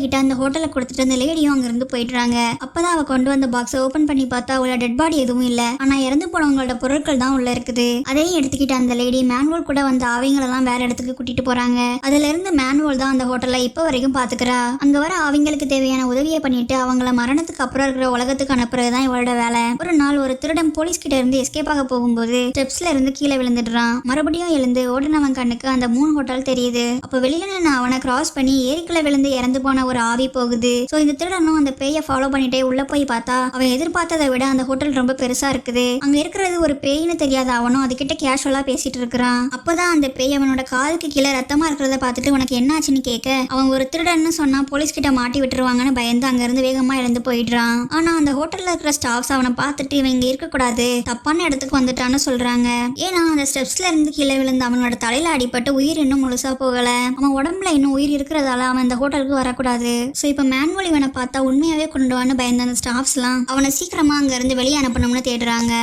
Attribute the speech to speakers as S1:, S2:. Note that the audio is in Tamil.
S1: கிட்ட அந்த ஹோட்டலை கொடுத்துட்டு அந்த லேடியும் அங்க இருந்து போயிடுறாங்க. அப்பதான் அவ கொண்டு வந்த பாக்ஸை ஓபன் பண்ணி பார்த்தா அவளோட டெட் பாடி எதுவும் இல்ல, ஆனா இறந்து போனவங்களோட பொருட்கள் தான் உள்ள இருக்குது. அதையும் எடுத்துக்கிட்டு அந்த லேடி மேனுவல் கூட வந்து அவங்களெல்லாம் வேற இடத்துக்கு கூட்டிட்டு போறாங்க. அதுல இருந்து மேனுவல் தான் அந்த ஹோட்டலை இப்ப வரைக்கும் பாத்துக்கிறா. அங்க வர அவங்களுக்கு தேவையான உதவியை பண்ணிட்டு அவங்கள மரணத்துக்கு அப்புறம் இருக்கிற உலகத்துக்கு அனுப்புறதுதான் இவளோட வேலை. ஒரு நாள் ஒரு திருடன் போலீஸ் கிட்ட இருந்து எஸ்கேப் ஆக போகும்போது ஸ்டெப்ஸ்ல இருந்து கீழே விழுந்துடுறான். மறுபடியும் எழுந்து ஓடினவன் கண்ணுக்கு அந்த 3 ஹோட்டல் தெரியுது. அப்ப வெளியில நின்று அவனை கிராஸ் பண்ணி ஏரிக்குள்ள விழுந்து இறந்து போன ஒரு ஆவி போகுது. சோ இந்த திருடனும் அந்த பேயை ஃபாலோ பண்ணிட்டே உள்ள போய் பார்த்தா அவன் எதிர்பார்த்ததை விட அந்த ஹோட்டல் ரொம்ப பெருசா இருக்குது. அங்க இருக்கிறது ஒரு பேய்னு தெரியாத அவனும் அதுகிட்ட கேஷுவலா பேசிட்டு இருக்கிறான். அப்பதான் அந்த பேய் அவனோட காலுக்கு கீழே ரத்தமா இருக்கிறத பார்த்துட்டு உனக்கு என்ன ஆச்சுன்னு கேட்க அவன் ஒரு திருடன்னு சொன்னா போலீஸ் கிட்ட மாட்டி விட்டுருவாங்கன்னு பயந்து அங்க இருந்து வேகமா எழுந்து போயிடுறான். ஆனா அந்த ஹோட்டல்ல இருக்கிற ஸ்டாஃப்ஸ் அவனை பார்த்துட்டு இவன் இங்க இருக்க கூடாது, தப்பான இடத்துக்கு வந்துட்டான்னு சொல்றாங்க. ஏன்னா அந்த ஸ்டெப்ஸ்ல இருந்து கீழே விழுந்து அவனோட தலையில அடிபட்டு உயிர் இன்னும் முழுசா போகல. அவன் உடம்புல இன்னும் உயிர் இருக்கிறதால அவன் இந்த ஹோட்டலுக்கு வரக்கூடாது. சோ இப்ப மேனுவல் இவனை பார்த்தா உண்மையாவே கொண்டு வான்னு பயந்த அந்த ஸ்டாஃப்ஸ் எல்லாம் அவனை சீக்கிரமா அங்க இருந்து வெளியே அனுப்பணும்னு தேடுறாங்க.